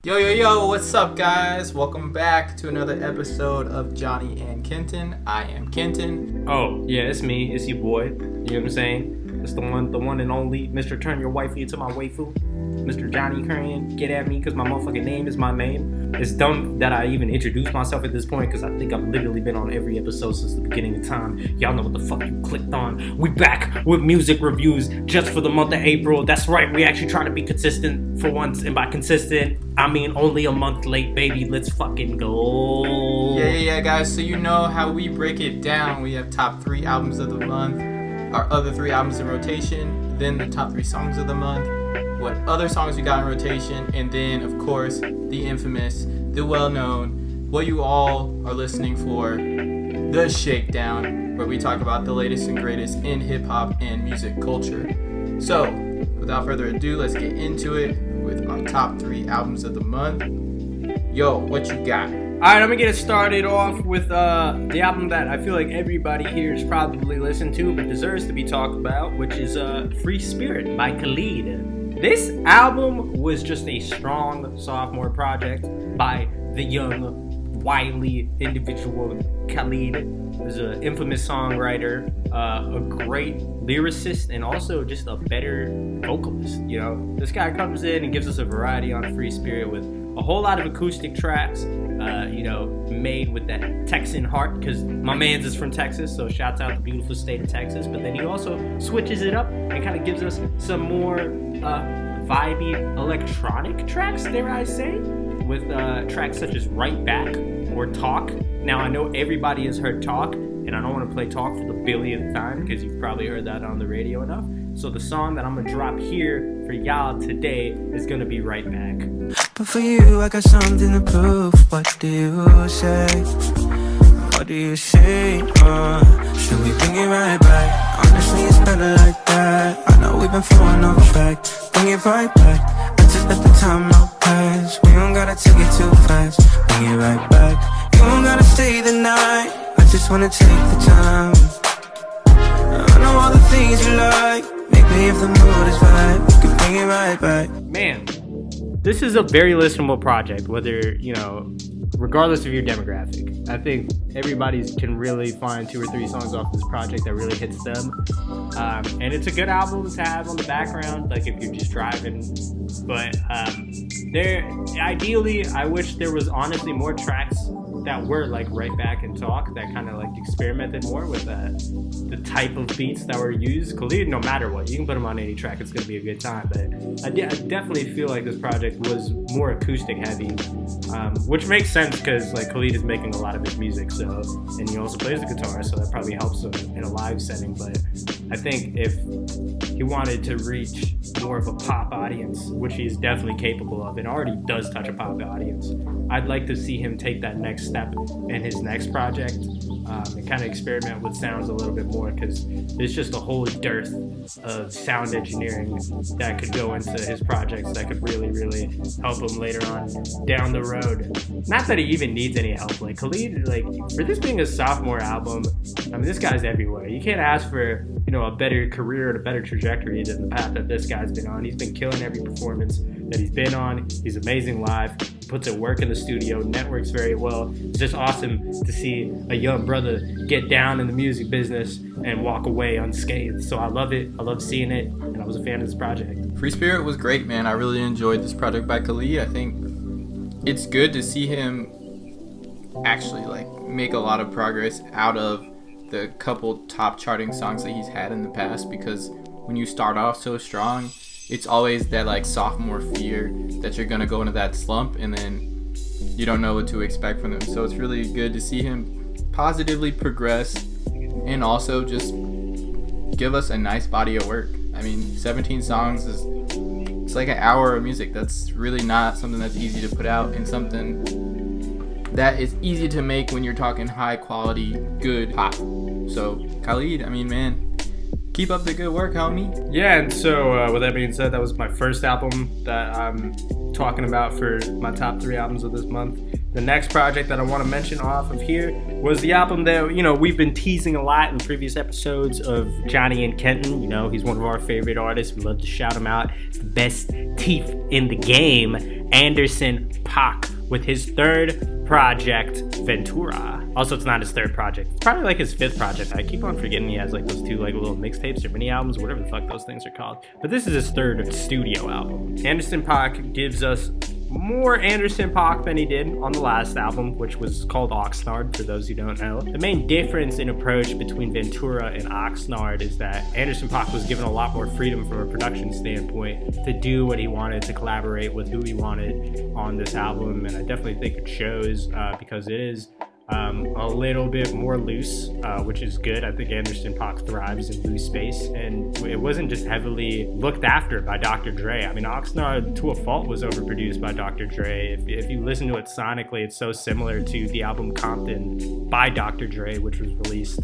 Yo, what's up, guys? Welcome back to another episode of Jony and Kenton. I am Kenton. Oh, yeah, it's me. It's your boy. You know what I'm saying? It's the one and only Mr. Turn Your Wifey into my waifu. Mr. Jony Kenton. Get at me because my motherfucking name is my name. It's dumb that I even introduced myself at this point because I think I've literally been on every episode since the beginning of time. Y'all know what the fuck you clicked on. We back with music reviews just for the month of April. That's right, we actually try to be consistent for once. And by consistent, I mean only a month late, baby. Let's fucking go. Yeah, guys. So you know how we break it down. We have top 3 albums of the month, our other 3 albums in rotation, then the top 3 songs of the month, what other songs we got in rotation, and then, of course, the infamous, the well-known, what you all are listening for, the Shakedown, where we talk about the latest and greatest in hip-hop and music culture. So, without further ado, let's get into it with our top 3 albums of the month. Yo, what you got? Alright, I'm gonna get it started off with the album that I feel like everybody here has probably listened to but deserves to be talked about, which is Free Spirit by Khalid. This album was just a strong sophomore project by the young, wily individual Khalid. He's an infamous songwriter, a great lyricist, and also just a better vocalist. You know, this guy comes in and gives us a variety on Free Spirit with a whole lot of acoustic tracks, made with that Texan heart, because my man's is from Texas, so shouts out the beautiful state of Texas. But then he also switches it up and kind of gives us some more vibey electronic tracks, dare I say, with tracks such as Right Back or Talk. Now, I know everybody has heard Talk, and I don't want to play Talk for the billionth time because you've probably heard that on the radio enough. So the song that I'm going to drop here for y'all today is going to be Right Back. But for you, I got something to prove. What do you say? What do you say? Should we bring it right back? Honestly, it's better like that. I know we've been falling off back. Bring it right back. I just let the time out pass. We don't gotta take it too fast. Bring it right back. You don't gotta stay the night. I just wanna take the time. I know all the things you like. Maybe if the mood is right, we can bring it right back. Man, this is a very listenable project, whether, regardless of your demographic. I think everybody can really find 2 or 3 songs off this project that really hits them. And it's a good album to have on the background, like if you're just driving. But ideally, I wish there was honestly more tracks that were like Right Back and Talk that kind of like experimented more with the type of beats that were used. Khalid, no matter what, you can put him on any track, it's going to be a good time. But I definitely feel like this project was more acoustic heavy, which makes sense because like Khalid is making a lot of his music, so, and he also plays the guitar, so that probably helps him in a live setting. But I think if he wanted to reach more of a pop audience, which he's definitely capable of and already does touch a pop audience, I'd like to see him take that next step in his next project and kind of experiment with sounds a little bit more, because there's just a whole dearth of sound engineering that could go into his projects that could really, really help him later on down the road. Not that he even needs any help. Like Khalid, like for this being a sophomore album, I mean, this guy's everywhere. You can't ask for, a better career and a better trajectory than the path that this guy's been on. He's been killing every performance that he's been on. He's amazing live. He puts in work in the studio, networks very well. It's just awesome to see a young brother get down in the music business and walk away unscathed. So I love it. I love seeing it, and I was a fan of this project. Free Spirit was great, man. I really enjoyed this project by Khalid. I think it's good to see him actually like make a lot of progress out of the couple top charting songs that he's had in the past, because when you start off so strong, it's always that like sophomore fear that you're gonna go into that slump and then you don't know what to expect from them. So it's really good to see him positively progress and also just give us a nice body of work. I mean, 17 songs it's like an hour of music. That's really not something that's easy to put out, and something that is easy to make when you're talking high quality, good pop. So Khalid, I mean, man, keep up the good work, homie. Yeah, and so with that being said, that was my first album that I'm talking about for my top 3 albums of this month. The next project that I want to mention off of here was the album that, we've been teasing a lot in previous episodes of Jony and Kenton. He's one of our favorite artists. We love to shout him out. It's the best teeth in the game. Anderson .Paak with his third project, Ventura. Also, it's not his third project. It's probably like his fifth project. I keep on forgetting he has like those two like little mixtapes or mini albums, whatever the fuck those things are called. But this is his third studio album. Anderson .Paak gives us more Anderson .Paak than he did on the last album, which was called Oxnard, for those who don't know. The main difference in approach between Ventura and Oxnard is that Anderson .Paak was given a lot more freedom from a production standpoint to do what he wanted, to collaborate with who he wanted on this album, and I definitely think it shows because it is a little bit more loose, which is good. I think Anderson .Paak thrives in loose space, and it wasn't just heavily looked after by Dr. Dre. I mean, Oxnard, to a fault, was overproduced by Dr. Dre. If you listen to it sonically, it's so similar to the album Compton by Dr. Dre, which was released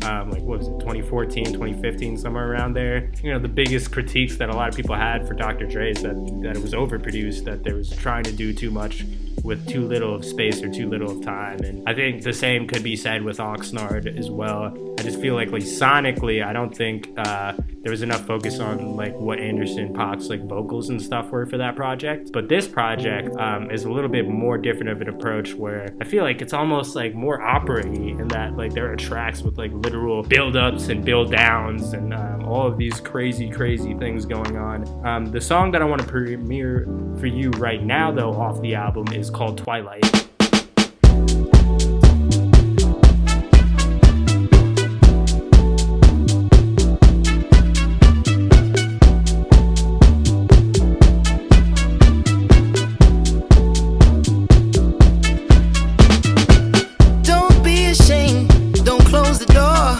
like, what was it, 2014, 2015, somewhere around there. You know, the biggest critiques that a lot of people had for Dr. Dre is that it was overproduced, that they was trying to do too much with too little of space or too little of time. And I think the same could be said with Oxnard as well. I just feel like sonically, I don't think there was enough focus on like what Anderson .Paak's like vocals and stuff were for that project. But this project is a little bit more different of an approach, where I feel like it's almost like more opera-y in that like there are tracks with like literal build-ups and build-downs and all of these crazy things going on. The song that I want to premiere for you right now, though, off the album is called Twilight. Don't be ashamed, don't close the door.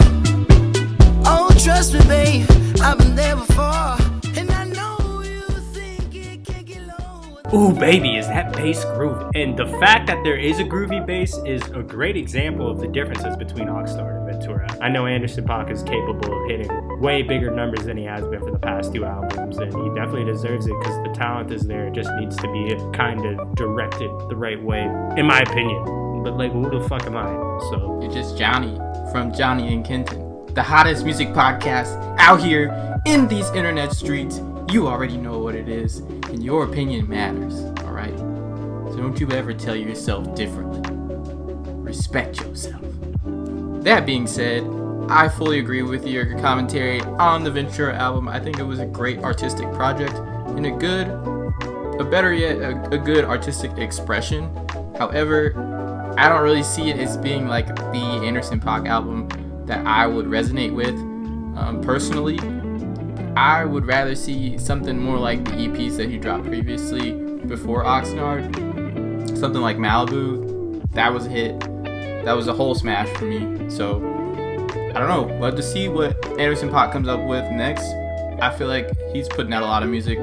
Oh, trust me, babe, I've been there before. And I know you think it can get low. Ooh, baby, is that bass groove? And the fact that there is a groovy bass is a great example of the differences between Oxnard and Ventura. I know Anderson .Paak is capable of hitting way bigger numbers than he has been for the past two albums, and he definitely deserves it because the talent is there. It just needs to be kind of directed the right way, in my opinion. But like, who the fuck am I? So You're just Johnny from Jony Kenton, the hottest music podcast out here in these internet streets. You already know what it is, and your opinion matters, alright? So don't you ever tell yourself differently. Respect yourself. That being said, I fully agree with your commentary on the Ventura album. I think it was a great artistic project and a good artistic expression. However, I don't really see it as being like the Anderson .Paak album that I would resonate with personally. I would rather see something more like the EPs that he dropped previously before Oxnard. Something like Malibu. That was a hit. That was a whole smash for me. So, I don't know. Love to see what Anderson .Paak comes up with next. I feel like he's putting out a lot of music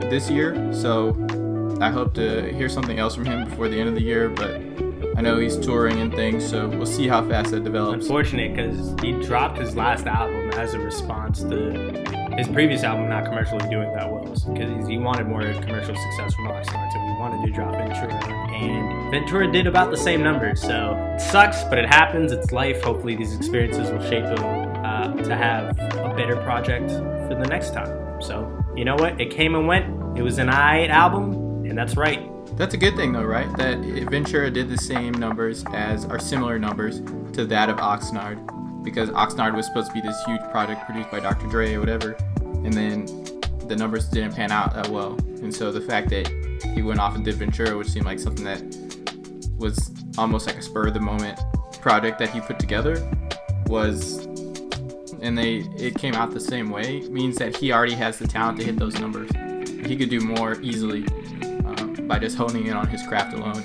this year. So, I hope to hear something else from him before the end of the year. But I know he's touring and things, so we'll see how fast that develops. unfortunate, because he dropped his last album as a response to his previous album not commercially doing that well, because he wanted more commercial success from Oxnard, so he wanted to drop Ventura, and Ventura did about the same numbers. So it sucks, but it happens. It's life. Hopefully these experiences will shape him to have a better project for the next time. So you know what? It came and went. It was an aight album, and that's right. That's a good thing though, right? That Ventura did the same numbers or similar numbers to that of Oxnard, because Oxnard was supposed to be this huge project produced by Dr. Dre or whatever, and then the numbers didn't pan out that well. And so the fact that he went off and did Ventura, which seemed like something that was almost like a spur of the moment project that he put together, it came out the same way, means that he already has the talent to hit those numbers. He could do more easily by just honing in on his craft alone.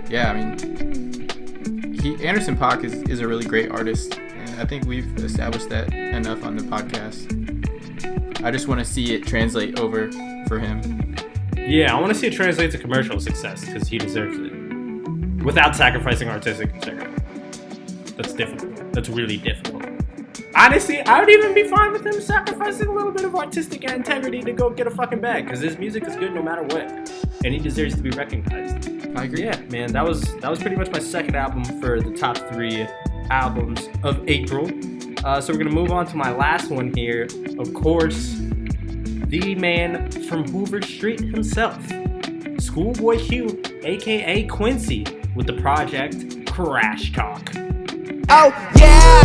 Yeah, I mean, Anderson .Paak is a really great artist, and I think we've established that enough on the podcast. I just want to see it translate over for him. Yeah, I want to see it translate to commercial success, because he deserves it, without sacrificing artistic integrity. That's difficult. That's really difficult. Honestly, I would even be fine with him sacrificing a little bit of artistic integrity to go get a fucking bag, because his music is good no matter what, and he deserves to be recognized. I agree. Yeah, man, that was pretty much my second album for the top 3 albums of April. So we're gonna move on to my last one here. Of course, the man from Hoover Street himself, Schoolboy Q, aka Quincy, with the project Crash Talk. Oh yeah,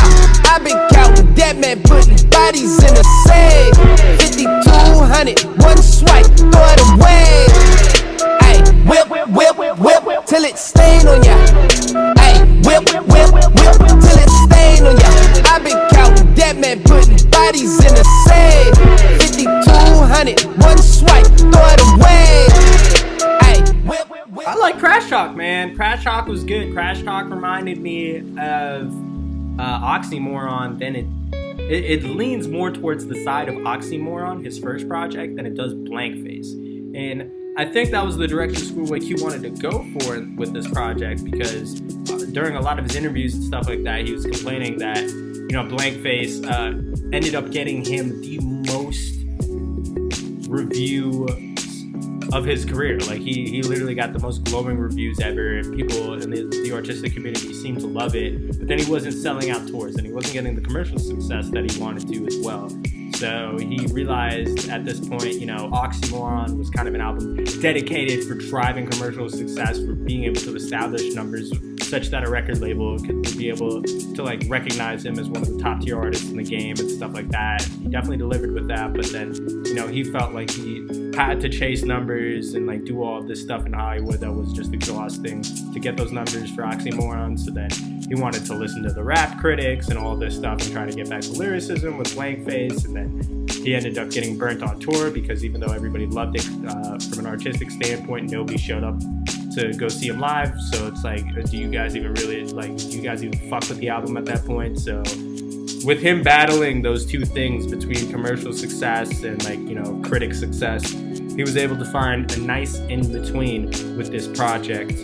I've been counting that man, putting bodies in the safe. 5200, one swipe, throw it away. Ay, whip, whip, whip, till it stain on ya. Ay, whip, whip, whip, till it stain on ya. I've been counting that man, putting bodies in the safe. 5200, one swipe, throw it away. Ay, whip, whip. I like Crash Talk, man. Crash Talk was good. Crash Talk reminded me of Oxymoron. Then it leans more towards the side of Oxymoron, his first project, than it does Blank Face. And I think that was the direction Schoolboy Q wanted to go for with this project, because during a lot of his interviews and stuff like that, he was complaining that, Blank Face ended up getting him the most reviews of his career. Like, he literally got the most glowing reviews ever. People in the artistic community seemed to love it, but then he wasn't selling out tours and he wasn't getting the commercial success that he wanted to as well. So he realized at this point, Oxymoron was kind of an album dedicated for driving commercial success, for being able to establish numbers such that a record label could be able to recognize him as one of the top tier artists in the game and stuff like that. He definitely delivered with that, but then, he felt like he had to chase numbers and do all of this stuff in Hollywood that was just exhausting to get those numbers for Oxymoron. So then he wanted to listen to the rap critics and all this stuff and try to get back to lyricism with Blank Face, and then he ended up getting burnt on tour because even though everybody loved it from an artistic standpoint, nobody showed up to go see him live. So it's like, do you guys even fuck with the album at that point? So with him battling those two things between commercial success and critic success, he was able to find a nice in between with this project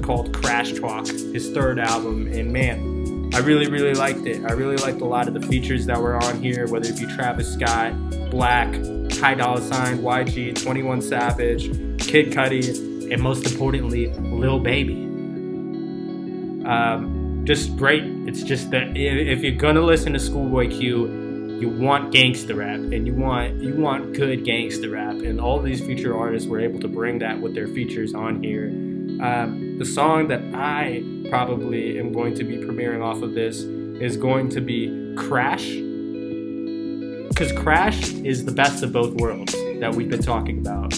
called Crash Talk, his third album. And man, I really, really liked it. I really liked a lot of the features that were on here, whether it be Travis Scott, Black, Ty Dolla $ign, YG, 21 Savage, Kid Cudi, and most importantly, Lil Baby. Just great. It's just that if you're gonna listen to Schoolboy Q, you want gangsta rap, and you want good gangsta rap, and all these featured artists were able to bring that with their features on here. The song that I probably am going to be premiering off of this is going to be Crash, because Crash is the best of both worlds that we've been talking about.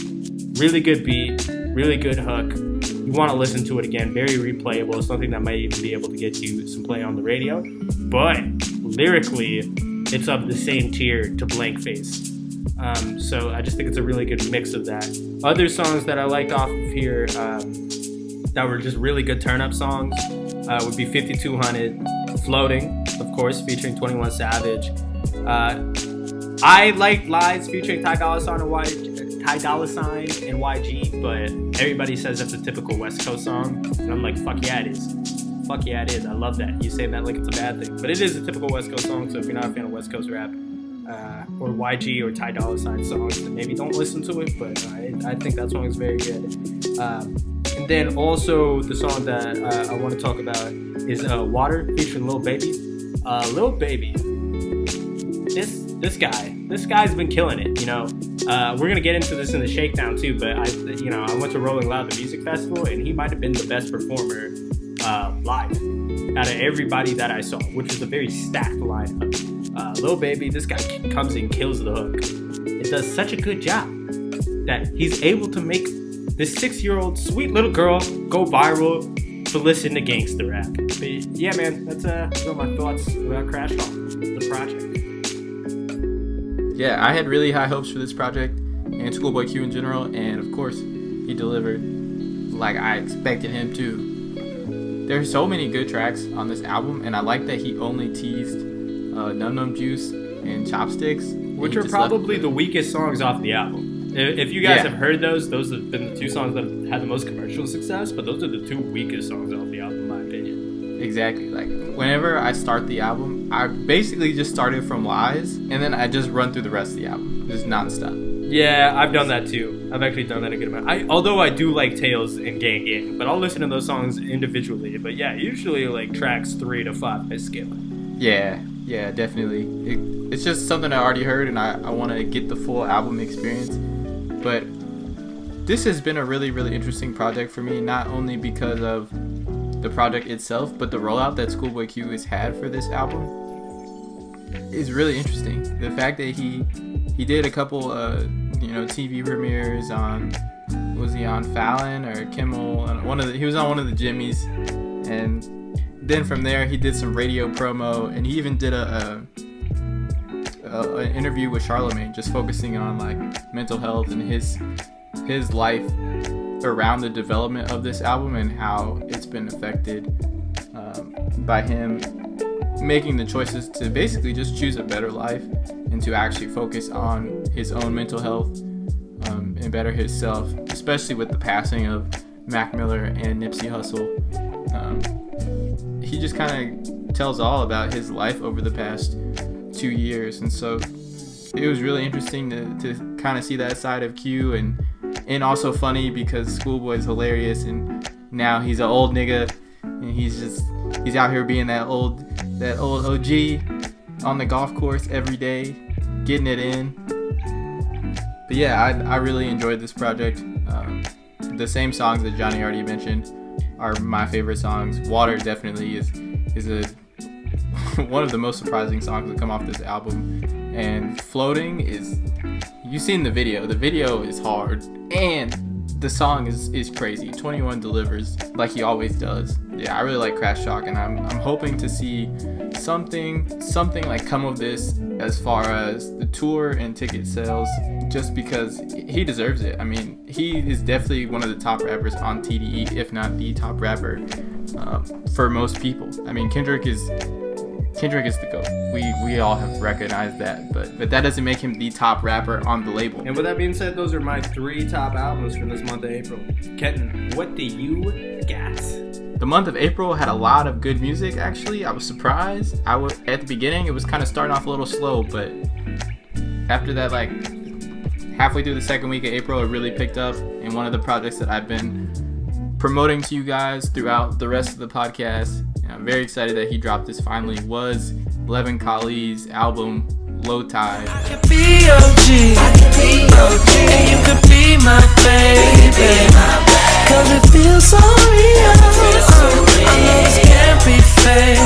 Really good beat, really good hook. You want to listen to it again, very replayable, something that might even be able to get you some play on the radio. But lyrically, it's of the same tier to Blank Face. So I just think it's a really good mix of that. Other songs that I liked off of here that were just really good turn-up songs would be 5200, Floating, of course, featuring 21 Savage. I liked Lies featuring Ty Dolla $ign and YG, but everybody says that's a typical West Coast song, and I'm like, fuck yeah it is. Fuck yeah it is. I love that. You say that like it's a bad thing, but it is a typical West Coast song, so if you're not a fan of West Coast rap, or YG or Ty Dolla $ign songs, then maybe don't listen to it, but I think that song is very good. And then also the song that I want to talk about is Water featuring Lil Baby. Lil Baby, this guy's been killing it. We're gonna get into this in the shakedown too, but I went to Rolling Loud, the music festival, and he might have been the best performer live out of everybody that I saw, which was a very stacked lineup. Lil Baby, this guy comes and kills the hook. It does such a good job that he's able to make this 6-year-old sweet little girl go viral to listen to gangster rap. But yeah, man, that's all my thoughts about Crash Talk, the project. Yeah, I had really high hopes for this project and Schoolboy Q in general, and of course, he delivered like I expected him to. There's so many good tracks on this album, and I like that he only teased Num Num Juice and Chopsticks, which are probably the weakest songs off the album. If you guys have heard those have been the two songs that have had the most commercial success, but those are the two weakest songs off the album, in my opinion. Exactly. Like, whenever I start the album, I basically just started from Lies, and then I just run through the rest of the album, just nonstop. Yeah, I've done that too. I've actually done that a good amount. Although I do like Tales and Gang Gang, but I'll listen to those songs individually. But yeah, usually like tracks 3 to 5 I skip. Yeah, definitely. It's just something I already heard, and I want to get the full album experience. But this has been a really, really interesting project for me, not only because of the project itself, but the rollout that Schoolboy Q has had for this album is really interesting. The fact that he did a couple TV premieres on, was he on Fallon or Kimmel? He was on one of the Jimmys, and then from there he did some radio promo, and he even did an interview with Charlemagne, just focusing on like mental health and his life around the development of this album and how it's been affected by him making the choices to basically just choose a better life and to actually focus on his own mental health and better himself, especially with the passing of Mac Miller and Nipsey Hussle. He just kind of tells all about his life over the past 2 years, and so it was really interesting to kind of see that side of Q, and also funny because Schoolboy is hilarious, and now he's an old nigga, and he's out here being that old OG on the golf course every day, getting it in. But yeah, I really enjoyed this project. The same songs that Johnny already mentioned are my favorite songs. Water definitely is one of the most surprising songs that come off this album, and Floating is, you've seen the video. The video is hard, and the song is crazy. 21 delivers like he always does. Yeah, I really like Crash Talk, and I'm hoping to see something like come of this as far as the tour and ticket sales, just because he deserves it. I mean, he is definitely one of the top rappers on TDE, if not the top rapper for most people. I mean, Kendrick is the GOAT. We all have recognized that, but that doesn't make him the top rapper on the label. And with that being said, those are my 3 top albums for this month of April. Kenton, what do you got? The month of April had a lot of good music, actually. I was surprised. At the beginning, it was kind of starting off a little slow, but after that, like halfway through the second week of April, it really picked up. And one of the projects that I've been promoting to you guys throughout the rest of the podcast, and I'm very excited that he dropped this finally, was Levin Khalil's album Low Tide. I could be OG, and you could be my baby, cause it feels so real. I know this can't be fake.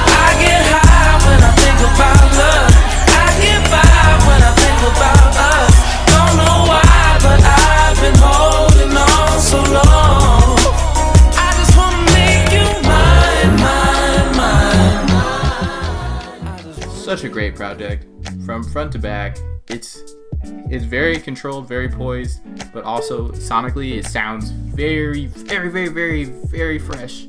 I get high when I think about love. I get by when I think about us. Don't know why, but I've been holding on so long. I just wanna make you mine. Such a great project from front to back. It's very controlled, very poised, but also sonically it sounds very, very, very, very, very fresh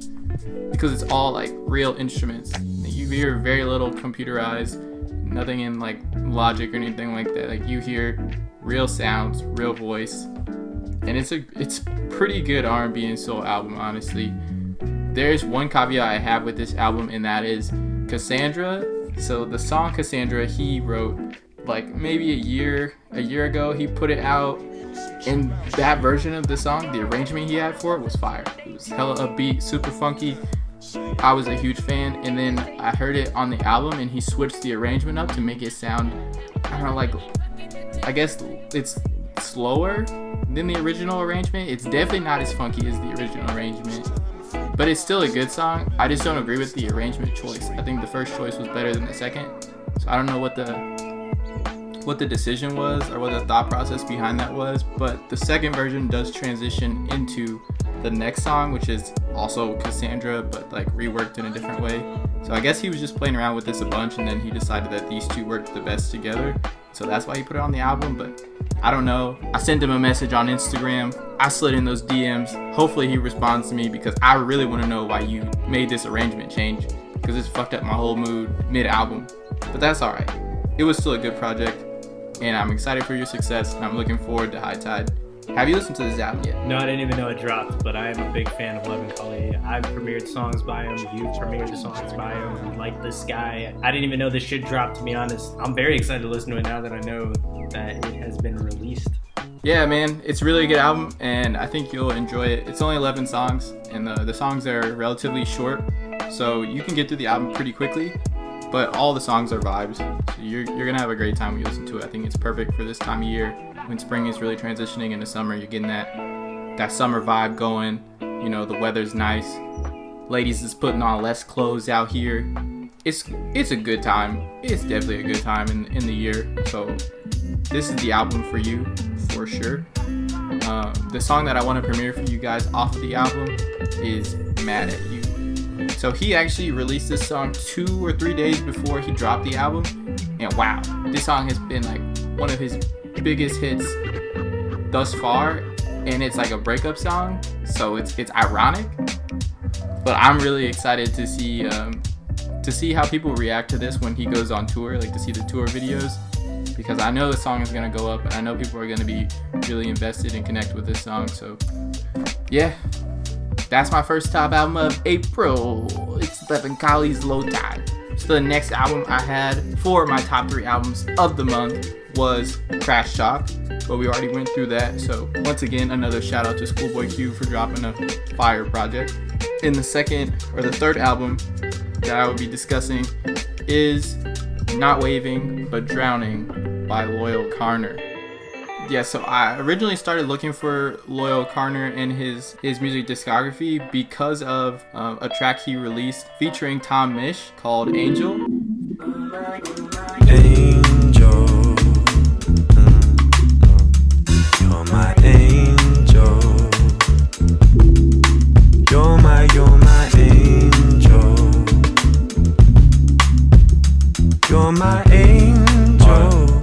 because it's all like real instruments. You hear very little computerized, nothing in like Logic or anything like that. Like you hear real sounds, real voice, and it's pretty good R&B and soul album, honestly. There's one caveat I have with this album, and that is Cassandra. So the song Cassandra he wrote like maybe a year ago. He put it out, and that version of the song, the arrangement he had for it was fire. It was hella upbeat, super funky. I was a huge fan, and then I heard it on the album, and he switched the arrangement up to make it sound, I don't know, like, I guess it's slower than the original arrangement. It's definitely not as funky as the original arrangement, but it's still a good song. I just don't agree with the arrangement choice. I think the first choice was better than the second, so I don't know what the decision was or what the thought process behind that was, but the second version does transition into the next song, which is also Cassandra, but like reworked in a different way. So I guess he was just playing around with this a bunch, and then he decided that these two worked the best together, so that's why he put it on the album. But I don't know. I sent him a message on Instagram. I slid in those DMs. Hopefully he responds to me, because I really want to know why you made this arrangement change, because it's fucked up my whole mood mid-album. But that's alright. It was still a good project, and I'm excited for your success, and I'm looking forward to High Tide. Have you listened to this album yet? No, I didn't even know it dropped, but I am a big fan of Levin Khalil. I've premiered songs by him. You've premiered the songs by him. Like This Guy. I didn't even know this shit dropped, to be honest. I'm very excited to listen to it now that I know that it has been released. Yeah, man, it's a really good album, and I think you'll enjoy it. It's only 11 songs, and the songs are relatively short, so you can get through the album pretty quickly, but all the songs are vibes. So you're going to have a great time when you listen to it. I think it's perfect for this time of year. when spring is really transitioning into summer. You're getting that summer vibe going. You know, the weather's nice. Ladies is putting on less clothes out here. It's a good time. It's definitely a good time in the year. So this is the album for you, for sure. The song that I want to premiere for you guys off of the album is Mad at You. So he actually released this song 2 or 3 days before he dropped the album. And wow, this song has been like one of his biggest hits thus far. And it's like a breakup song. So it's ironic. But I'm really excited to see how people react to this when he goes on tour, like to see the tour videos, because I know the song is gonna go up and I know people are gonna be really invested and connect with this song. So yeah, that's my first top album of April. It's Stephen Colley's Low Tide. So the next album I had for my top 3 albums of the month was Crash Talk, but we already went through that. So once again, another shout out to Schoolboy Q for dropping a fire project. And the third album that I will be discussing is Not Waving But Drowning by Loyal Carner. Yeah, so I originally started looking for Loyal Carner in his music discography because of a track he released featuring Tom Misch called Angel. Angel, you're my angel. You're my angel. You're my angel.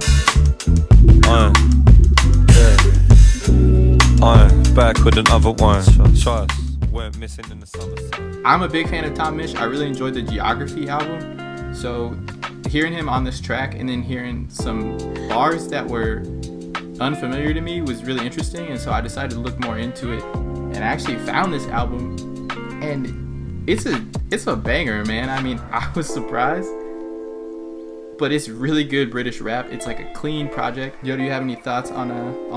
I'm back with another one. Trust, weren't missing in the summer sun. I'm a big fan of Tom Misch. I really enjoyed the Geography album. So hearing him on this track and then hearing some bars that were unfamiliar to me was really interesting. And so I decided to look more into it. And I actually found this album, and it's a banger, man. I mean, I was surprised, but it's really good British rap. It's like a clean project. Yo, do you have any thoughts on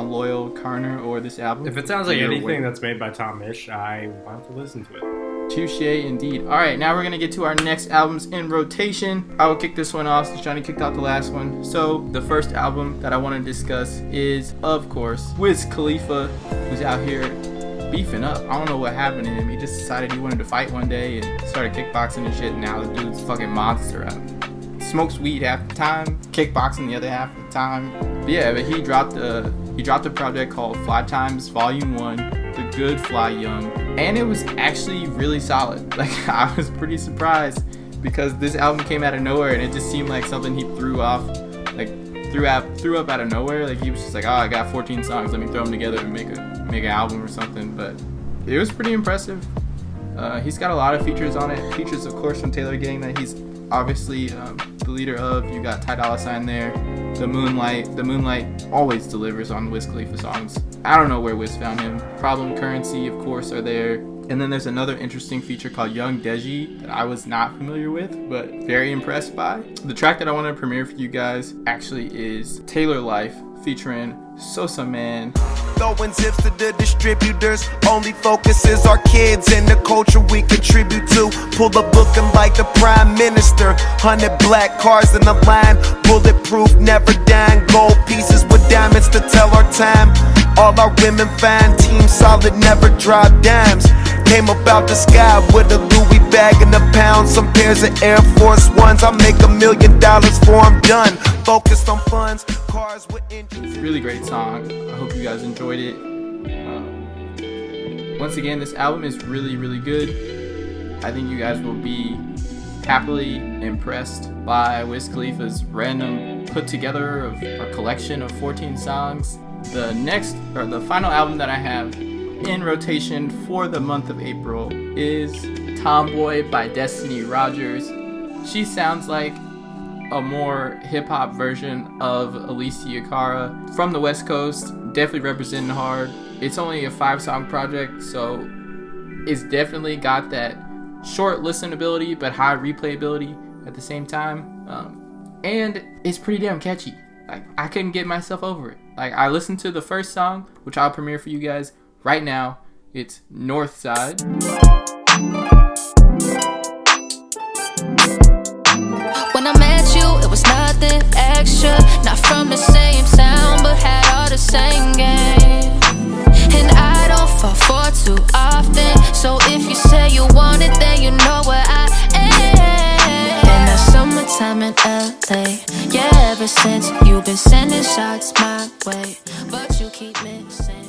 Loyal Carner or this album? If it sounds like anything that's made by Tom Misch, I want to listen to it. Touche indeed. All right, now we're gonna get to our next albums in rotation. I will kick this one off since Johnny kicked out the last one. So the first album that I want to discuss is, of course, Wiz Khalifa, who's out here beefing up. I don't know what happened to him. He just decided he wanted to fight one day and started kickboxing and shit. And now the dude's a fucking monster out. Smokes weed half the time, kickboxing the other half of the time. But yeah, but he dropped a project called Fly Times Volume 1, The Good Fly Young, and it was actually really solid. Like, I was pretty surprised because this album came out of nowhere and it just seemed like something he threw up out of nowhere. Like, he was just like, oh, I got 14 songs, let me throw them together and make an album or something. But it was pretty impressive. He's got a lot of features on it. Features, of course, from Taylor Gang that he's obviously the leader of. You got Ty Dolla $ign there. The Moonlight always delivers on Wiz Khalifa songs. I don't know where Wiz found him. Problem Currency, of course, are there. And then there's another interesting feature called Young Deji that I was not familiar with, but very impressed by. The track that I want to premiere for you guys actually is Taylor Life featuring Sosa Man. Throwing tips to the distributors. Only focus is our kids and the culture we contribute to. Pull a booking like the prime minister. 100 black cars in the line. Bulletproof, never dying. Gold pieces with diamonds to tell our time. All our women fine. Team solid, never drop dimes. Came about the sky with a Louis bag and a pound. Some pairs of Air Force Ones. I'll make $1 million for I'm done. Focused on funds, cars with engines. Really great song. I hope you guys enjoyed it. Once again, this album is really, really good. I think you guys will be happily impressed by Wiz Khalifa's random put together of a collection of 14 songs. The final album that I have in rotation for the month of April is Tomboy by Destiny Rogers. She sounds like a more hip-hop version of Alicia Cara from the West Coast, definitely representing hard. It's only a 5-song project, so it's definitely got that short listenability but high replayability at the same time, and it's pretty damn catchy. Like, I couldn't get myself over it. Like, I listened to the first song, which I'll premiere for you guys right now. It's North Side. When I met you, it was nothing extra. Not from the same town, but had all the the same game. And I don't fall for too often. So if you say you want it, then you know where I am. In the summertime in LA. Yeah, ever since you've been sending shots my way, but you keep missing.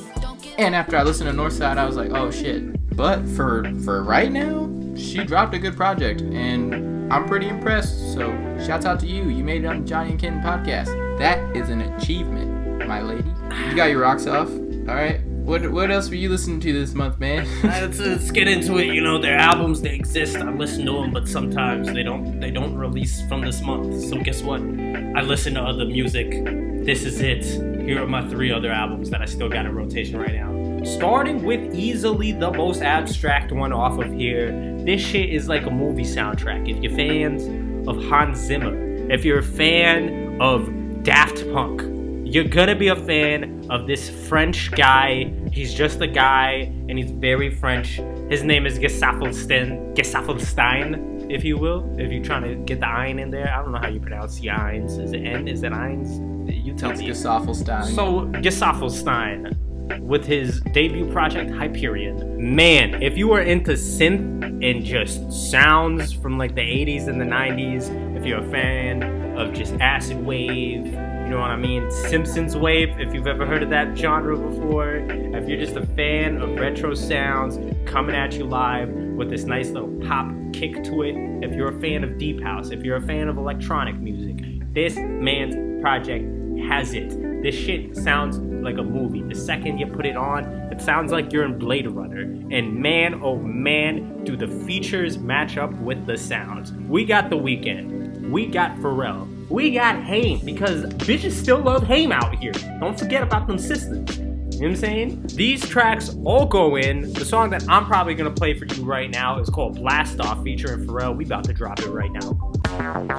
And after I listened to Northside, I was like, oh shit. But for right now, she dropped a good project, and I'm pretty impressed. So shouts out to you. You made it on the Jony Kenton podcast. That is an achievement, my lady. You got your rocks off. All right. What else were you listening to this month, man? Let's get into it. You know, their albums, they exist. I listen to them, but sometimes they don't release from this month. So guess what? I listen to other music. This is it. Here are my 3 other albums that I still got in rotation right now. Starting with easily the most abstract one off of here. This shit is like a movie soundtrack. If you're fans of Hans Zimmer, if you're a fan of Daft Punk, you're gonna be a fan of this French guy. He's just a guy, and he's very French. His name is Gesaffelstein, if you will. If you're trying to get the ein in there. I don't know how you pronounce the eins. Is it N? Is it eins? You tell me. Gesaffelstein. So, Gesaffelstein, with his debut project, Hyperion. Man, if you are into synth and just sounds from like the 80s and the 90s, if you're a fan of just acid wave, you know what I mean? Simpsons wave, if you've ever heard of that genre before. If you're just a fan of retro sounds coming at you live with this nice little pop kick to it. If you're a fan of deep house, if you're a fan of electronic music, this man's project has it. This shit sounds like a movie. The second you put it on, it sounds like you're in Blade Runner. And man, oh man, do the features match up with the sounds. We got The Weeknd. We got Pharrell. We got Haim, because bitches still love Haim out here. Don't forget about them sisters. You know what I'm saying? These tracks all go in. The song that I'm probably going to play for you right now is called Blast Off, featuring Pharrell. We about to drop it right now.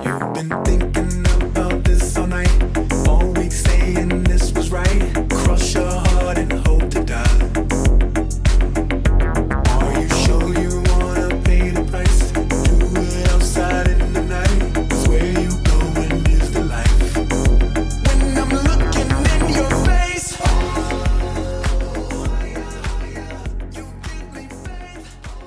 You've been thinking about this all night, all week saying this was right. Cross your heart and hope to die. Are you sure you wanna pay the price? Do it outside in the night. 'Cause where you going is the life. When I'm looking in your face,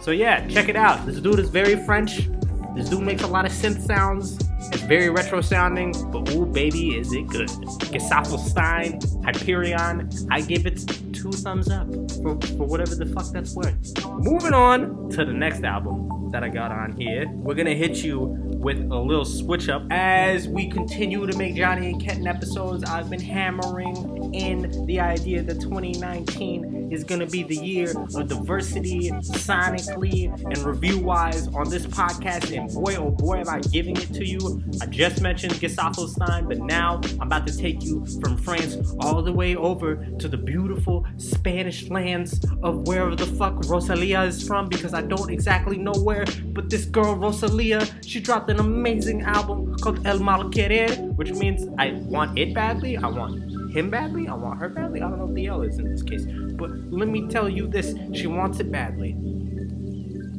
So yeah, check it out. This dude is very French. This dude makes a lot of synth sounds. It's very retro sounding, but ooh baby, is it good. Gesaffelstein, Hyperion, I give it 2 thumbs up for whatever the fuck that's worth. Moving on to the next album that I got on here. We're gonna hit you with a little switch up. As we continue to make Jony and Kenton episodes, I've been hammering in the idea that 2019 is gonna be the year of diversity, sonically and review-wise on this podcast, and boy oh boy am I giving it to you. I just mentioned Gesaffelstein, but now I'm about to take you from France all the way over to the beautiful Spanish lands of wherever the fuck Rosalia is from, because I don't exactly know where, but this girl Rosalia, she dropped an amazing album called El Mal Querer, which means I want it badly, I want him badly, I want her badly. I don't know what the L is in this case, but let me tell you this, she wants it badly.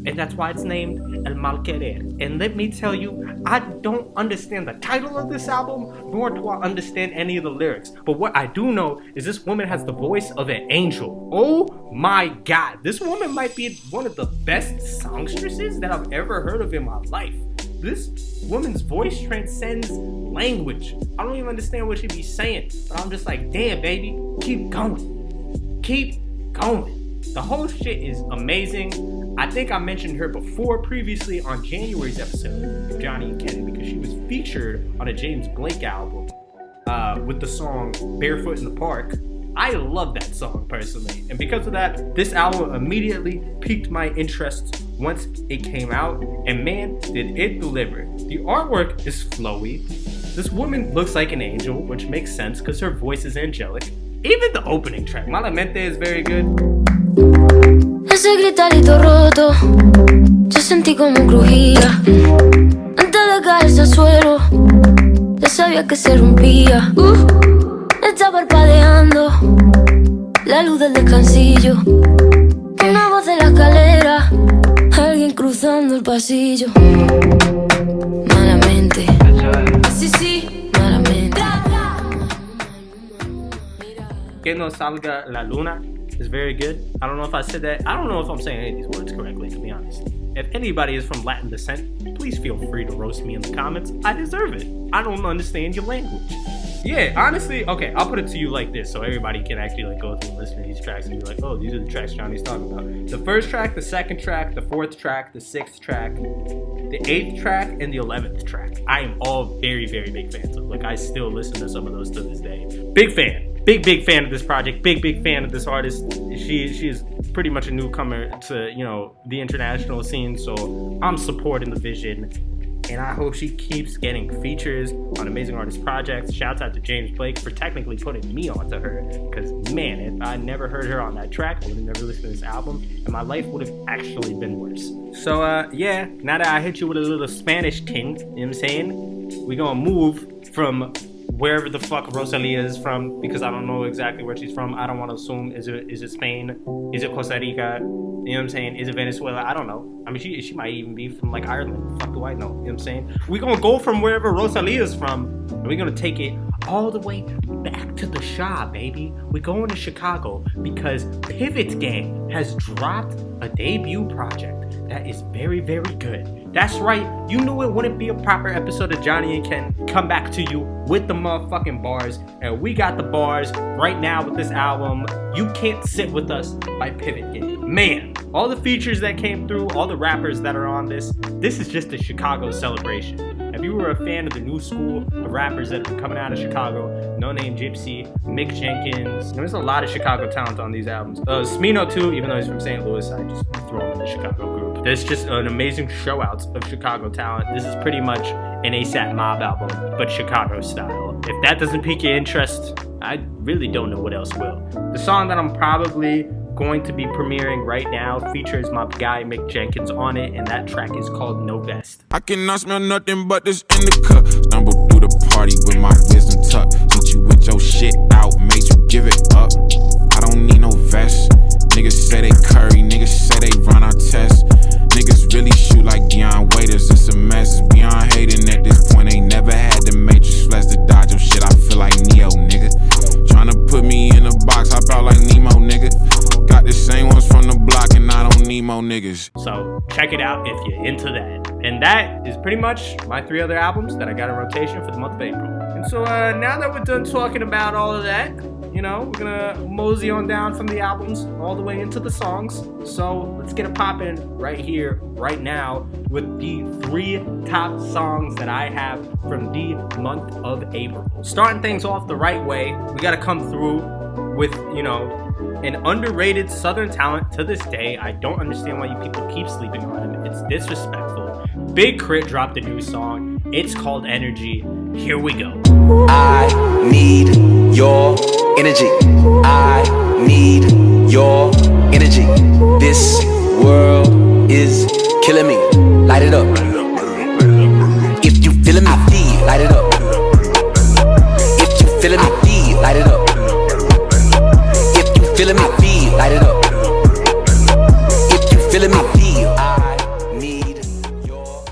And that's why it's named El Mal Querer. And let me tell you, I don't understand the title of this album, nor do I understand any of the lyrics. But what I do know is this woman has the voice of an angel. Oh my God. This woman might be one of the best songstresses that I've ever heard of in my life. This woman's voice transcends language. I don't even understand what she be saying, but I'm just like, damn, baby, keep going. Keep going. The whole shit is amazing. I think I mentioned her before previously on January's episode of Jony and Kenton, because she was featured on a James Blake album with the song Barefoot in the Park. I love that song personally, and because of that, this album immediately piqued my interest once it came out, and man, did it deliver. The artwork is flowy. This woman looks like an angel, which makes sense because her voice is angelic. Even the opening track, Malamente, is very good. Ese gritarito roto, yo sentí como crujía. Antes de caerse al suelo, ya sabía que se rompía. Está parpadeando la luz del descansillo. Una voz de la escalera, alguien cruzando el pasillo. Malamente, sí, sí, malamente. Que no salga la luna is very good. I don't know if I said that. I don't know if I'm saying any of these words correctly, to be honest. If anybody is from Latin descent, please feel free to roast me in the comments. I deserve it. I don't understand your language. Yeah, honestly, okay, I'll put it to you like this so everybody can actually like go through and listen to these tracks and be like, oh, these are the tracks Jony's talking about. The first track, the second track, the fourth track, the sixth track, the 8th track, and the 11th track. I am all very, very big fans of. Like, I still listen to some of those to this day. Big fan. Big fan of this project. Big fan of this artist. She is pretty much a newcomer to, you know, the international scene, so I'm supporting the vision. And I hope she keeps getting features on amazing artist projects. Shouts out to James Blake for technically putting me onto her. Because, man, if I never heard her on that track, I would have never listened to this album. And my life would have actually been worse. So, yeah, now that I hit you with a little Spanish ting, you know what I'm saying? We're going to move from wherever the fuck Rosalia is from, because I don't know exactly where she's from. I don't want to assume, is it Spain? Is it Costa Rica? You know what I'm saying? Is it Venezuela? I don't know. I mean, she might even be from like Ireland. Fuck do I know? You know what I'm saying? We're going to go from wherever Rosalia is from, and we're going to take it all the way back to the Shaw, baby. We're going to Chicago because Pivot Gang has dropped a debut project that is very, very good. That's right, you knew it wouldn't be a proper episode of Jony and Ken come back to you with the motherfucking bars, and we got the bars right now with this album, You Can't Sit With Us by Pivot Gang. Man, all the features that came through, all the rappers that are on this is just a Chicago celebration. If you were a fan of the new school of rappers that have been coming out of Chicago, No Name Gypsy, Mick Jenkins, there's a lot of Chicago talent on these albums. Smino too, even though he's from St. Louis, I just throw him in the Chicago group. There's just an amazing show outs of Chicago talent. This is pretty much an ASAP Mob album, but Chicago style. If that doesn't pique your interest, I really don't know what else will. The song that I'm probably going to be premiering right now features my guy Mick Jenkins on it, and that track is called No Vest. I cannot smell nothing but this indica. Stumble through the party with my wisdom tucked. Hit you with your shit out, makes you give it up. I don't need no vest. Niggas say they curry, niggas say they run our tests. Niggas really shoot like Deion Waiters, it's a mess. It's beyond hating at this point, ain't never had the Matrix flesh to dodge your shit. I feel like Neo, nigga. Tryna put me in a box, hop out like Nemo, nigga. Got the same ones from the block and I don't need more niggas. So check it out if you're into that. And that is pretty much my 3 other albums that I got in rotation for the month of April. And so now that we're done talking about all of that, you know, we're gonna mosey on down from the albums all the way into the songs. So let's get it poppin' right here, right now, with the 3 top songs that I have from the month of April. Starting things off the right way, we gotta come through with, you know, an underrated Southern talent to this day. I don't understand why you people keep sleeping on him. It's disrespectful. Big Crit dropped a new song. It's called Energy. Here we go. I need your energy. I need your energy. This world is killing me. Light it up. If you feeling me, I feel. Light it up. If you feeling me, I feel. Light it up. If you feeling me, I feel. Light it up. If you feeling me, I feel. I need your.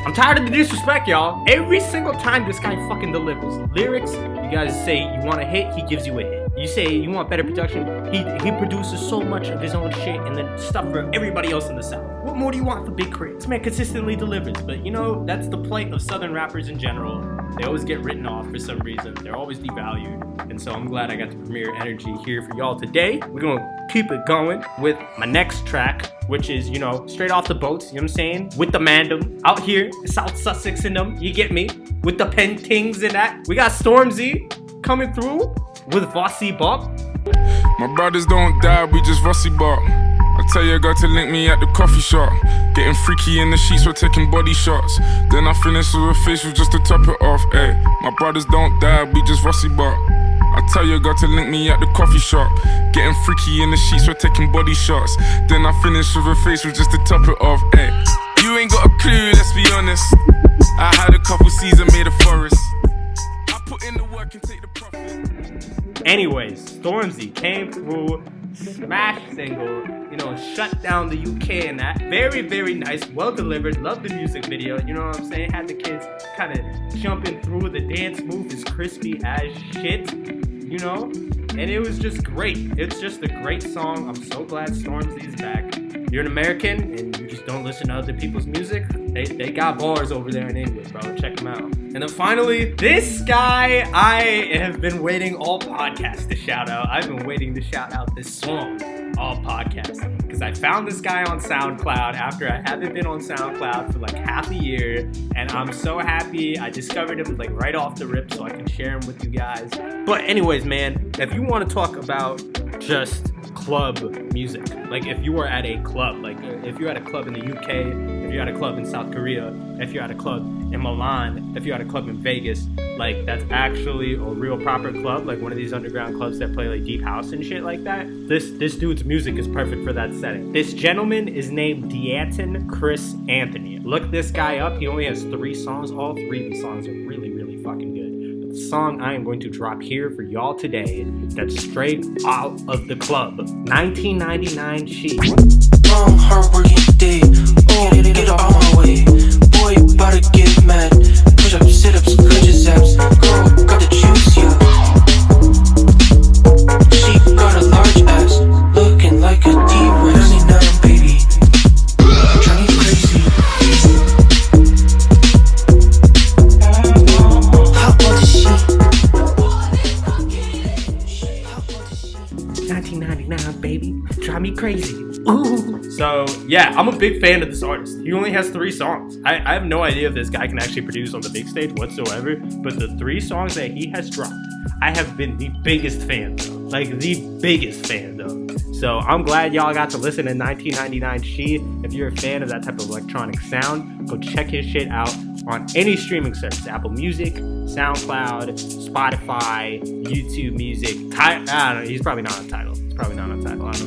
I'm tired of the disrespect, y'all. Every single time this guy fucking delivers lyrics, you guys say you want a hit, he gives you a hit. You say you want better production, he produces so much of his own shit and then stuff for everybody else in the South. What more do you want for Big Crit? This man consistently delivers, but you know, that's the plight of Southern rappers in general. They always get written off for some reason. They're always devalued. And so I'm glad I got to premiere Energy here for y'all today. We're gonna keep it going with my next track, which is, you know, straight off the boats, you know what I'm saying? With the Mandem, out here, South Sussex in them, you get me? With the Pentings and that. We got Stormzy coming through with Vossi Bop. My brothers don't die, we just Vossi Bop. I tell your girl to link me at the coffee shop. Getting freaky in the sheets, we're taking body shots. Then I finish with a facial just to top it off, ayy. My brothers don't die, we just Vossi Bop. I tell your girl to link me at the coffee shop. Getting freaky in the sheets, we're taking body shots. Then I finish with a facial just to top it off, ayy. You ain't got a clue, let's be honest. I had a couple seasons made a forest. I put in the work and take the profit. Anyways, Stormzy came through, smash single, you know, shut down the UK and that. Very, very nice, well delivered. Love the music video, you know what I'm saying? Had the kids kind of jumping through. The dance move is crispy as shit. you know? And it was just great. It's just a great song. I'm so glad Stormzy's back. You're an American and you just don't listen to other people's music. They got bars over there in England, bro. Check them out. And then finally, this guy I have been waiting all podcast to shout out. I've been waiting to shout out this song all podcast because I found this guy on SoundCloud after I haven't been on SoundCloud for like half a year, and I'm so happy I discovered him like right off the rip so I can share him with you guys. But anyways, man, if you want to talk about just club music, like if you were at a club, like if you're at a club in the UK, if you're at a club in South Korea, if you're at a club in Milan, if you're at a club in Vegas, like that's actually a real proper club, like one of these underground clubs that play like deep house and shit like that, this dude's music is perfect for that setting. This gentleman is named Deaton Chris Anthony. Look this guy up. He only has 3 songs. All 3 of the songs are really, really fucking good. The song I am going to drop here for y'all today, that's straight out of the club, 1999 She. Long, hard-working day. Oh, get out my way. Boy, about to get mad. Push-ups, sit-ups, crunches, abs. Girl, got the juice, yeah. She got a large ass, looking like a D-Rex. 99, baby. Drive me crazy. How old is she? 1999, baby. Drive me crazy. Ooh. So, yeah, I'm a big fan of this artist. He only has 3 songs. I have no idea if this guy can actually produce on the big stage whatsoever, but the 3 songs that he has dropped, I have been the biggest fan, though. Like, the biggest fan, though. So, I'm glad y'all got to listen to 1999 She. If you're a fan of that type of electronic sound, go check his shit out on any streaming service. Apple Music, SoundCloud, Spotify, YouTube Music. I don't know, he's probably not on Tidal. I don't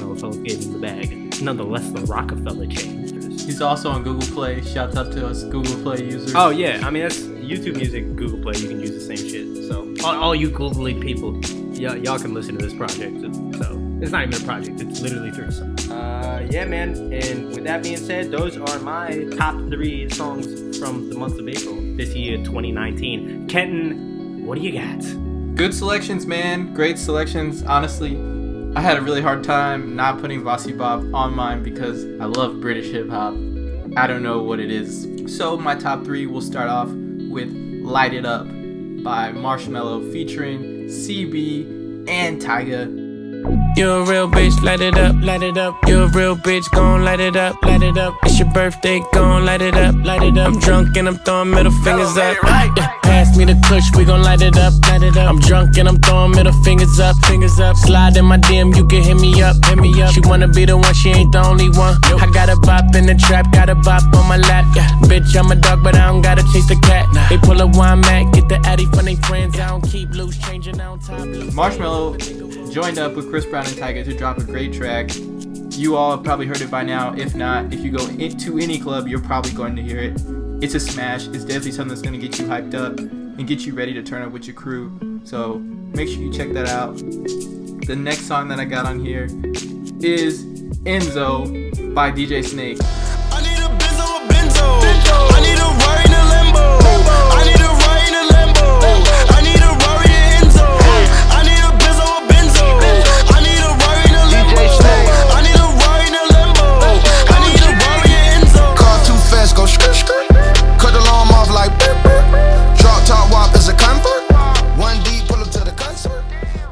know if I gave him the bag. Nonetheless, the Rockefeller chain. He's also on Google Play. Shouts out to us Google Play users. Oh yeah, I mean that's YouTube Music, Google Play. You can use the same shit. So all you Googly people, y'all can listen to this project. So it's not even a project. It's literally 3 songs. Yeah, man. And with that being said, those are my top 3 songs from the month of April this year, 2019. Kenton, what do you got? Good selections, man. Great selections. Honestly, I had a really hard time not putting Vossi Bop on mine because I love British hip hop. I don't know what it is. So my top 3 will start off with Light It Up by Marshmello featuring CB and Tyga. You're a real bitch, light it up, light it up. You're a real bitch, gon' light it up, light it up. It's your birthday, gon' light it up, light it up. I'm drunk and I'm throwing middle fingers up. Yeah, pass me the kush, we gon' light it up, light it up. I'm drunk and I'm throwing middle fingers up, fingers up. Slide in my DM, you can hit me up, hit me up. She wanna be the one, she ain't the only one. I got a bop in the trap, got a bop on my lap. Yeah, bitch, I'm a dog, but I don't gotta chase the cat. They pull a wine mat, get the addy from they friends. I don't keep loose, changing on top. Marshmello joined up with Chris Brown and Tyga to drop a great track. You all have probably heard it by now. If not, if you go into any club, you're probably going to hear it. It's a smash. It's definitely something that's going to get you hyped up and get you ready to turn up with your crew. So make sure you check that out. The next song that I got on here is Enzo by DJ Snake. I need a benzo. I need a ride in a Lambo. I need a ride in a Lambo. I need a Rari and Enzo. I need a benzo. I need a ride in a Lambo. I need a ride in a Lambo. I need a Rari and Enzo. Car too fast, go skirt. Cut the alarm off like burp. Drop top wop is a comfort. One deep, pull up to the concert.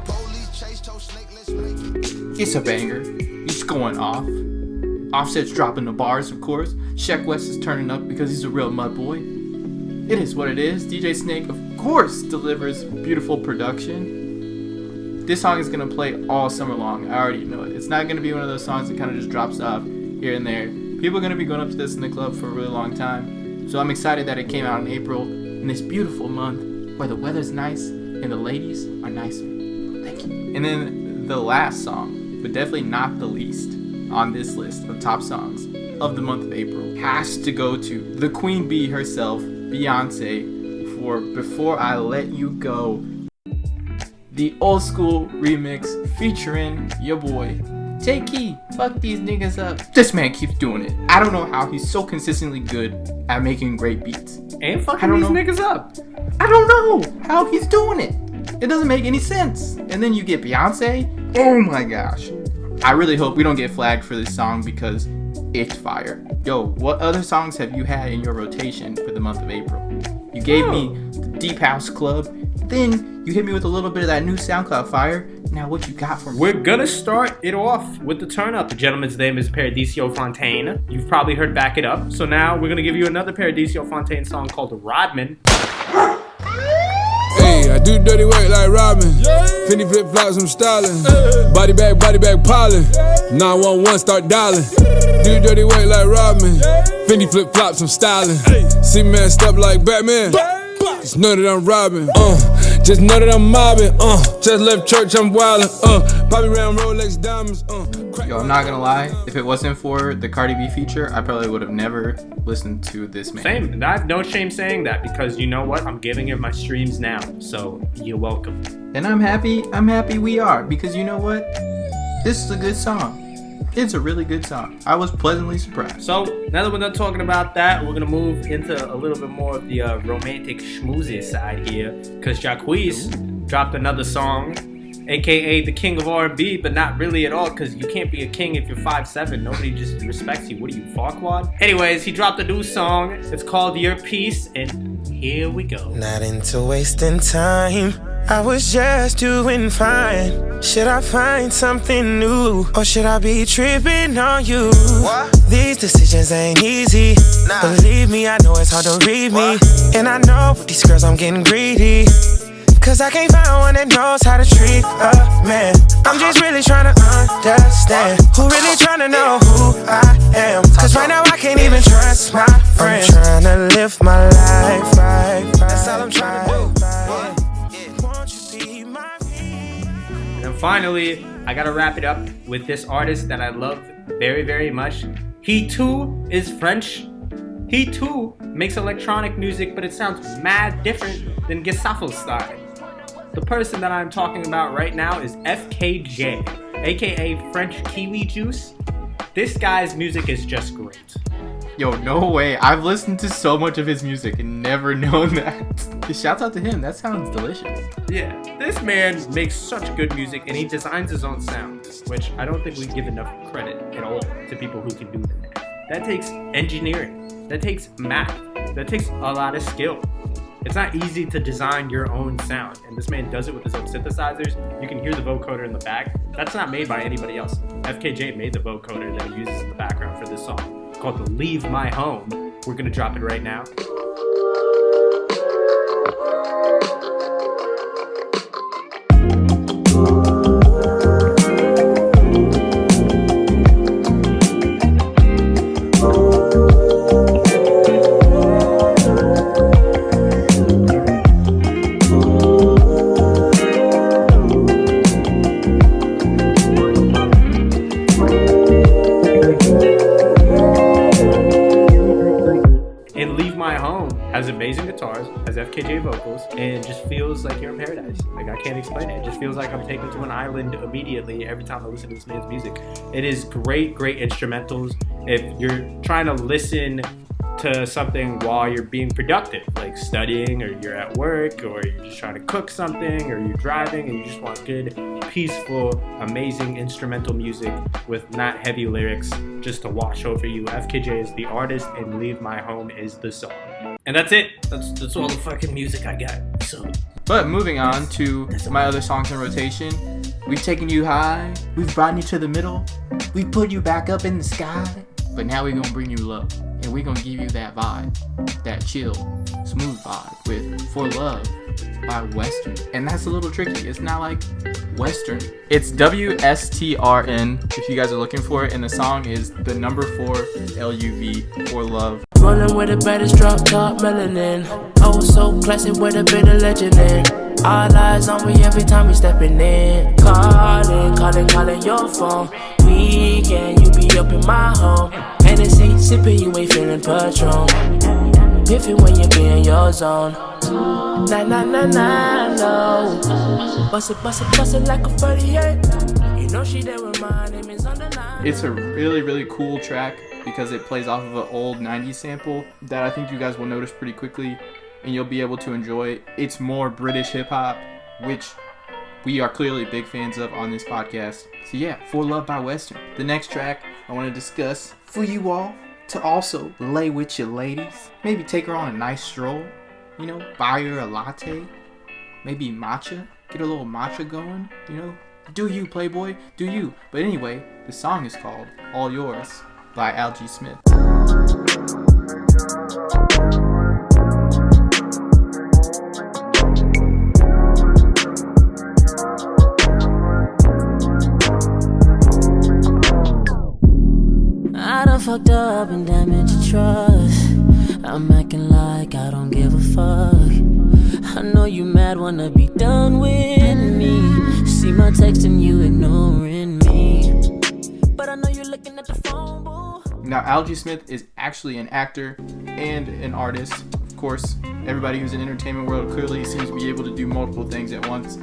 Police chase, toe snake, let's make it. It's a banger. He's going off. Offset's dropping the bars, of course. Sheck West is turning up because he's a real mud boy. It is what it is. DJ Snake, of course, delivers beautiful production. This song is going to play all summer long. I already know it. It's not going to be one of those songs that kind of just drops off here and there. People are going to be going up to this in the club for a really long time. So I'm excited that it came out in April, in this beautiful month where the weather's nice and the ladies are nicer. Thank you. And then the last song, but definitely not the least, on this list of top songs of the month of April has to go to the Queen Bee herself, Beyonce, for Before I Let You Go, the old school remix featuring your boy Take Key. Fuck these niggas up. This man keeps doing it. I don't know how he's so consistently good at making great beats. And fucking these niggas up. I don't know how he's doing it. It doesn't make any sense. And then you get Beyonce. Oh my gosh. I really hope we don't get flagged for this song because it's fire. Yo, what other songs have you had in your rotation for the month of April? You gave me the Deep House Club. Then you hit me with a little bit of that new SoundCloud fire. Now what you got for me? We're gonna start it off with the turn up. The gentleman's name is Paradiso Fontaine. You've probably heard Back It Up. So now we're gonna give you another Paradiso Fontaine song called Rodman. Hey, I do dirty work like Robin. Fendi flip flops, I'm styling. Body bag, piling. 911, start dialing. Do dirty work like Robin. Fendi flip flops, I'm styling. See messed up like Batman. Just know that I'm robbing. Just know that I'm mobbing. Just left church, I'm wildin'. Poppy round Rolex diamonds. Yo, I'm not gonna lie. If it wasn't for the Cardi B feature, I probably would have never listened to this man. Same. And I have no shame saying that because you know what? I'm giving him my streams now. So you're welcome. And I'm happy we are, because you know what? This is a good song. It's a really good song. I was pleasantly surprised. So now that we're done talking about that, we're gonna move into a little bit more of the romantic schmoozy side here, because Jacquees dropped another song, aka the king of R&B, but not really at all, because you can't be a king if you're 5'7". Nobody just respects you. What are you, Farquaad? Anyways, he dropped a new song. It's called Your Peace, and here we go. Not into wasting time. I was just doing fine. Should I find something new? Or should I be tripping on you? What? These decisions ain't easy. Believe me, I know it's hard to read me. And I know with these girls I'm getting greedy. Cause I can't find one that knows how to treat a man. I'm just really trying to understand who really trying to know who I am. Cause right now I can't even trust my friends. I'm trying to live my life right. That's all I'm trying to do. And finally, I gotta wrap it up with this artist that I love very, very much. He too is French. He too makes electronic music, but it sounds mad different than Gisafo's style. The person that I'm talking about right now is FKJ, aka French Kiwi Juice. This guy's music is just great. Yo, no way. I've listened to so much of his music and never known that. Shouts out to him. That sounds delicious. Yeah, this man makes such good music and he designs his own sound, which I don't think we give enough credit at all to people who can do that. That takes engineering. That takes math. That takes a lot of skill. It's not easy to design your own sound, and this man does it with his own synthesizers. You can hear the vocoder in the back. That's not made by anybody else. FKJ made the vocoder that he uses in the background for this song, called the Leave My Home. We're gonna drop it right now. Has amazing guitars, has FKJ vocals, and just feels like you're in paradise. Like, I can't explain it. It just feels like I'm taken to an island immediately every time I listen to this man's music. It is great, great instrumentals. If you're trying to listen to something while you're being productive, like studying, or you're at work, or you're just trying to cook something, or you're driving and you just want good, peaceful, amazing instrumental music with not heavy lyrics just to wash over you, FKJ is the artist and Leave My Home is the song. And that's it. That's all the fucking music I got. So, but moving on to my other songs in rotation, we've taken you high, we've brought you to the middle, we've put you back up in the sky, but now we're gonna bring you low, and we're gonna give you that vibe, that chill, smooth vibe with For Love by Western. And that's a little tricky. It's not like Western. It's WSTRN if you guys are looking for it, and the song is the number 4 LUV, For Love. Rolling with the baddest drop top melanin. Oh, so classic with a bit of legend in. All eyes on me every time we stepping in. Calling your phone. Weekend, you be up in my home. Hennessy, sipping, you ain't feeling Patron. Piffin when you be in your zone. Nah, no. Bust it like a 38. You know she there with my name is on the line. It's a really, really cool track because it plays off of an old 90s sample that I think you guys will notice pretty quickly and you'll be able to enjoy. It's more British hip-hop which we are clearly big fans of on this podcast. So yeah, For Love by Western. The next track I want to discuss for you all to also lay with your ladies. Maybe take her on a nice stroll. You know, buy her a latte. Maybe matcha. Get a little matcha going. You know, do you, Playboy? Do you. But anyway, the song is called All Yours by Algie Smith. I done fucked up and damaged your trust. I'm acting like I don't give a fuck. I know you mad, wanna be done with me. See my text and you ignoring me. But I know you're looking at the phone, boo. Now, Algie Smith is actually an actor and an artist. Of course, everybody who's in the entertainment world clearly seems to be able to do multiple things at once.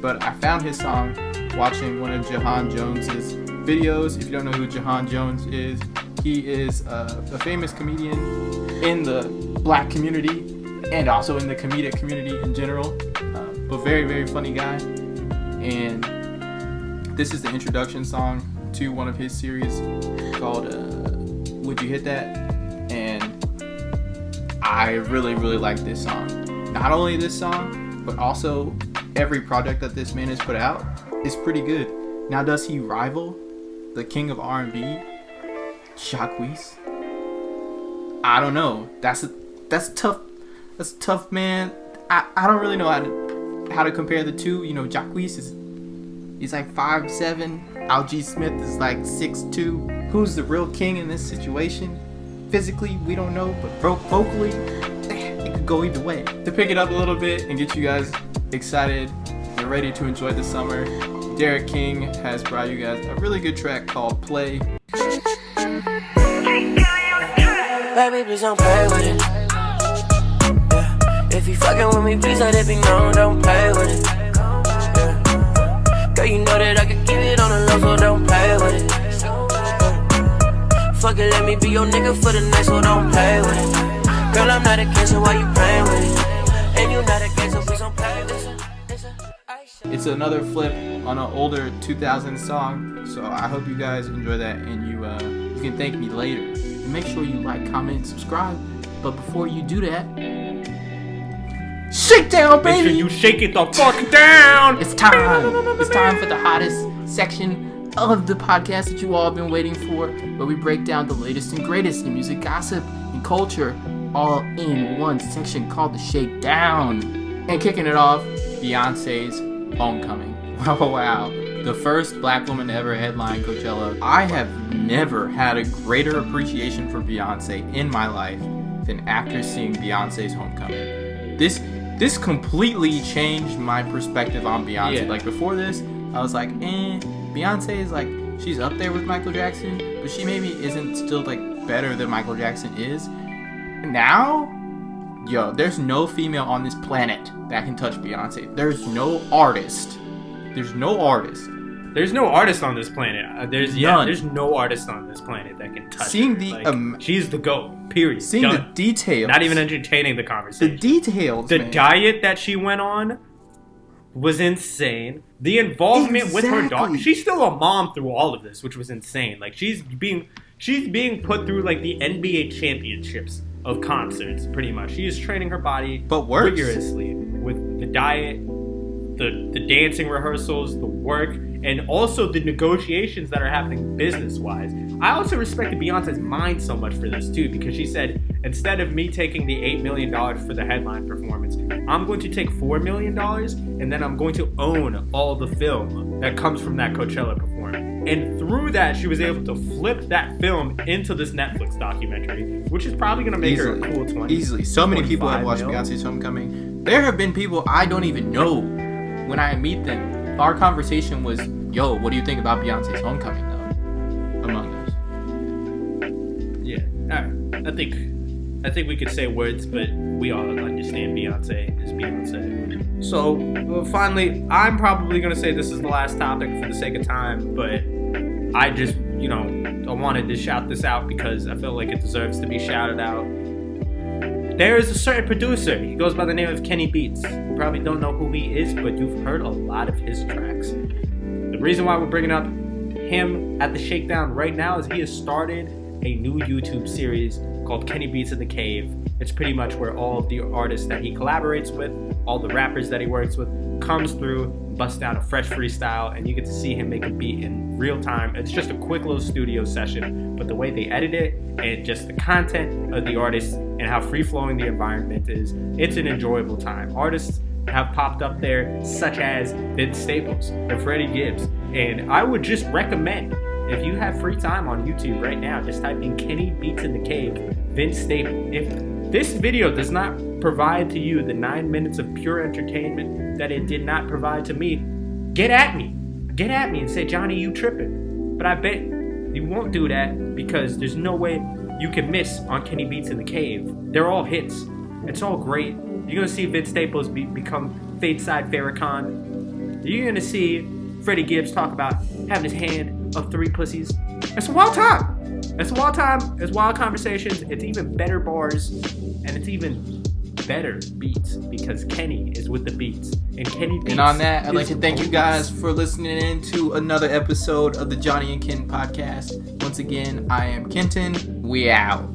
But I found his song watching one of Jahan Jones's videos. If you don't know who Jahan Jones is, he is a famous comedian in the black community and also in the comedic community in general. But very, very funny guy. And this is the introduction song to one of his series called Would You Hit That? And I really, really like this song. Not only this song, but also every project that this man has put out is pretty good. Now, does he rival the king of R&B, Jacquees? I don't know. That's tough. That's tough, man. I don't really know how to compare the two. You know, Jacquees he's like 5'7". Algie Smith is like 6'2". Who's the real king in this situation? Physically, we don't know, but vocally, it could go either way. To pick it up a little bit and get you guys excited and ready to enjoy the summer, Derek King has brought you guys a really good track called Play. Baby, please don't play with it. Yeah. If you fucking with me, please let it be known, don't play with it. Yeah. Girl, you know that I can keep it on the low, so don't play with it. Yeah. Fuck it, let me be your nigga for the night, so don't play with it. Girl, I'm not a kid, so why you playing with it? And you not a kid, so please don't play with it. It's another flip on an older 2000 song, so I hope you guys enjoy that and you can thank me later. And make sure you like, comment, and subscribe. But before you do that, shake down, baby! Make sure you shake it the fuck down! It's time! It's time for the hottest section of the podcast that you all have been waiting for, where we break down the latest and greatest in music, gossip, and culture, all in one section called the Shakedown. And kicking it off, Beyonce's Homecoming. Wow. The first black woman to ever headline Coachella. I have never had a greater appreciation for Beyonce in my life than after seeing Beyonce's Homecoming. This completely changed my perspective on Beyonce. Yeah. Like before this, I was like, Beyonce is like, she's up there with Michael Jackson, but she maybe isn't still like better than Michael Jackson is. Now, yo, there's no female on this planet that can touch Beyonce. There's no artist. There's no artist. There's no artist on this planet. There's no artist on this planet that can touch seeing her. the Like, she's the GOAT. Period. Seeing Done. the details. Not even entertaining the conversation. The details. The man. diet that she went on was insane. The involvement with her daughter. Exactly. She's still a mom through all of this, which was insane. Like she's being put through like the NBA championships of concerts, pretty much. She is training her body But worse. rigorously with the diet, the dancing rehearsals, the work, and also the negotiations that are happening business-wise. I also respected Beyonce's mind so much for this too, because she said, instead of me taking the $8 million for the headline performance, I'm going to take $4 million and then I'm going to own all the film that comes from that Coachella performance. And through that, she was able to flip that film into this Netflix documentary, which is probably going to make her a cool 20. Easily. So many people have watched 25 Beyonce's Homecoming. There have been people I don't even know when I meet them. Our conversation was, yo, what do you think about Beyonce's Homecoming, though? Among us. Yeah. All right. I think we could say words, but we all understand Beyonce is Beyonce. So, finally, I'm probably going to say this is the last topic for the sake of time, but I just, I wanted to shout this out because I feel like it deserves to be shouted out. There's a certain producer. He goes by the name of Kenny Beats. You probably don't know who he is, but you've heard a lot of his tracks. The reason why we're bringing up him at the Shakedown right now is he has started a new YouTube series called Kenny Beats in the Cave. It's pretty much where all of the artists that he collaborates with, all the rappers that he works with, comes through, busts down a fresh freestyle, and you get to see him make a beat in real time. It's just a quick little studio session, but the way they edit it and just the content of the artists and how free-flowing the environment is, it's an enjoyable time. Artists have popped up there such as Vince Staples and Freddie Gibbs, and I would just recommend, if you have free time on YouTube right now, just type in Kenny Beats in the Cave, Vince Staples. If this video does not provide to you the 9 minutes of pure entertainment that it did not provide to me, get at me. Get at me and say, Johnny, you tripping. But I bet you won't do that because there's no way you can miss on Kenny Beats in the Cave. They're all hits. It's all great. You're going to see Vince Staples become Fateside Farrakhan. You're going to see Freddie Gibbs talk about having his hand up 3 pussies. It's a wild time. It's a wild time. It's wild conversations. It's even better bars. And it's even better beats because Kenny is with the beats. And Kenny Beats. And on that, I'd like to thank you guys for listening in to another episode of the Jony and Kenton podcast. Once again, I am Kenton. We out.